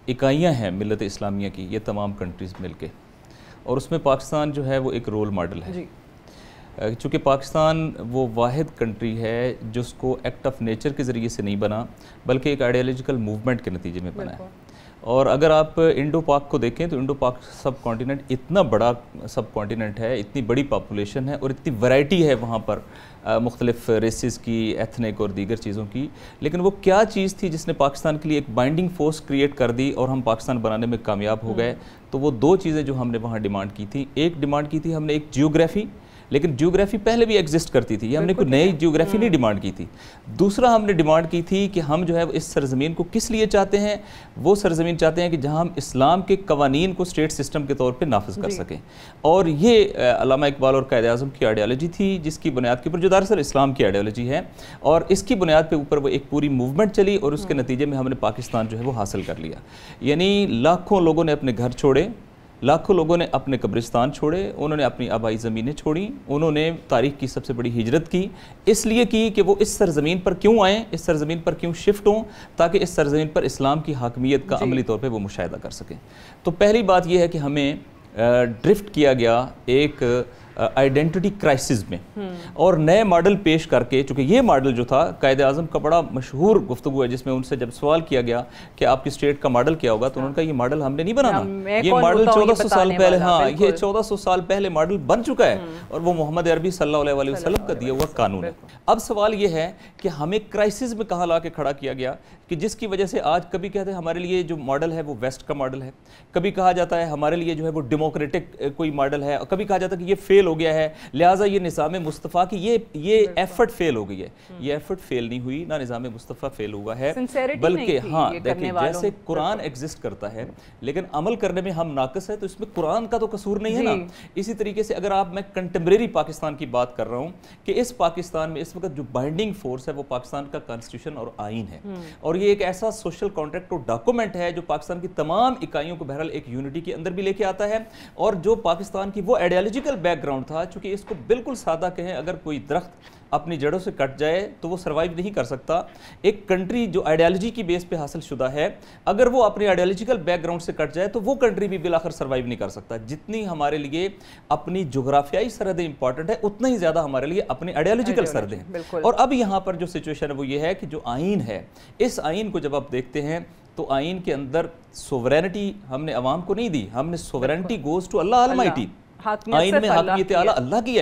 इकाइयाँ हैं मिल्लत इस्लामिया की, ये तमाम कंट्रीज़ मिल के, और उसमें पाकिस्तान जो है वो एक रोल मॉडल है। चूँकि पाकिस्तान वो वाहिद कंट्री है जिसको एक्ट ऑफ नेचर के ज़रिए से नहीं बना, बल्कि एक आइडियोलॉजिकल मूवमेंट के नतीजे में बना है। और अगर आप इंडो पाक को देखें तो इंडो पाक सब कॉन्टिनेंट इतना बड़ा सब कॉन्टिनेंट है, इतनी बड़ी पॉपुलेशन है और इतनी वैरायटी है वहाँ पर मुख्तलिफ रेसेस की, एथनिक और दीगर चीज़ों की। लेकिन वो क्या चीज़ थी जिसने पाकिस्तान के लिए एक बाइंडिंग फोर्स क्रिएट कर दी और हम पाकिस्तान बनाने में कामयाब हो गए? तो वो दो चीज़ें जो हमने वहाँ डिमांड की थी, एक डिमांड की थी हमने एक जियोग्राफी, लेकिन जियोग्राफी पहले भी एग्जिस्ट करती थी, ये हमने कोई नई जियोग्राफी नहीं डिमांड की थी। दूसरा हमने डिमांड की थी कि हम जो है इस सरजमीन को किस लिए चाहते हैं, वो सरजमीन चाहते हैं कि जहां हम इस्लाम के कवानीन को स्टेट सिस्टम के तौर पे नाफिज कर सकें। और ये अल्लामा इकबाल और कायद आज़म की आइडियोलॉजी थी, जिसकी बुनियाद के ऊपर, जो दरअसल इस्लाम की आइडियोलॉजी है, और इसकी बुनियाद के ऊपर वो एक पूरी मूवमेंट चली और उसके नतीजे में हमने पाकिस्तान जो है वो हासिल कर लिया। यानी लाखों लोगों ने अपने घर छोड़े, लाखों लोगों ने अपने कब्रिस्तान छोड़े, उन्होंने अपनी आबाई ज़मीनें छोड़ी, उन्होंने तारीख़ की सबसे बड़ी हिजरत की, इसलिए की कि वो इस सरज़मीन पर क्यों आएँ, इस सरज़मीन पर क्यों शिफ्ट हों, ताकि इस सरज़मीन पर इस्लाम की हाकमियत का अमली तौर पे वो मुशाहिदा कर सकें। तो पहली बात यह है कि हमें ड्रिफ्ट किया गया एक आइडेंटिटी क्राइसिस में, और नए मॉडल पेश करके, चूँकि ये मॉडल जो था कायद आज़म का बड़ा मशहूर गुफ्तगू है, जिसमें उनसे जब सवाल किया गया कि आपकी स्टेट का मॉडल क्या होगा, तो उन्होंने कहा ये मॉडल हमने नहीं बनाना, ये मॉडल 1400 साल पहले, हाँ ये 1400 साल पहले मॉडल बन चुका है और वो मोहम्मद अरबी सल्लल्लाहु अलैहि वसल्लम का दिया हुआ कानून है। अब सवाल ये है कि हमें क्राइसिस में कहाँ ला के खड़ा किया गया कि जिसकी वजह से आज कभी कहते हैं हमारे लिए जो मॉडल है वो वेस्ट का मॉडल है, कभी कहा जाता है हमारे लिए जो है वो डेमोक्रेटिक कोई मॉडल है, और कभी कहा जाता है कि ये फेल हो गया है, लिहाजा ये निज़ाम मुस्तफ़ा की ये एफर्ट फेल हो गई है। ये एफर्ट फेल नहीं हुई, ना निज़ाम मुस्तफ़ा फेल हुआ है, बल्कि हाँ देखिए जैसे कुरान एग्जिस्ट करता है लेकिन अमल करने में हम नाक़िस है, तो इसमें कुरान का तो कसूर नहीं है ना। इसी तरीके से अगर मैं कंटेम्परेरी पाकिस्तान की बात कर रहा हूँ कि इस पाकिस्तान में इस वक्त जो बाइंडिंग फोर्स है वो पाकिस्तान का कॉन्स्टिट्यूशन और आइन है, और ये एक ऐसा सोशल कॉन्ट्रैक्ट और डॉक्यूमेंट है जो पाकिस्तान की तमाम इकाइयों को बहरहाल एक यूनिटी के अंदर भी लेके आता है, और जो पाकिस्तान की वो आइडियोलॉजिकल बैकग्राउंड था। चूंकि इसको बिल्कुल सादा कहें, अगर कोई दरख्त अपनी जड़ों से कट जाए तो वो सर्वाइव नहीं कर सकता। एक कंट्री जो आइडियोलॉजी की बेस पे हासिल शुदा है, अगर वो अपने आइडियोलॉजिकल बैकग्राउंड से कट जाए तो वो कंट्री भी बिलाखिर सर्वाइव नहीं कर सकता। जितनी हमारे लिए अपनी जोग्राफियाई सरहदें इंपॉर्टेंट है, उतना ही ज़्यादा हमारे लिए अपनी आइडियोलॉजिकल सरहदें हैं। और अब यहाँ पर जो सिचुएशन है वो ये है कि जो आइन है, इस आइन को जब आप देखते हैं तो आइन के अंदर सोवरेनिटी हमने अवाम को नहीं दी, हमने sovereignty goes to Allah almighty. आइन में हाकिमियत आला अल्लाह की है,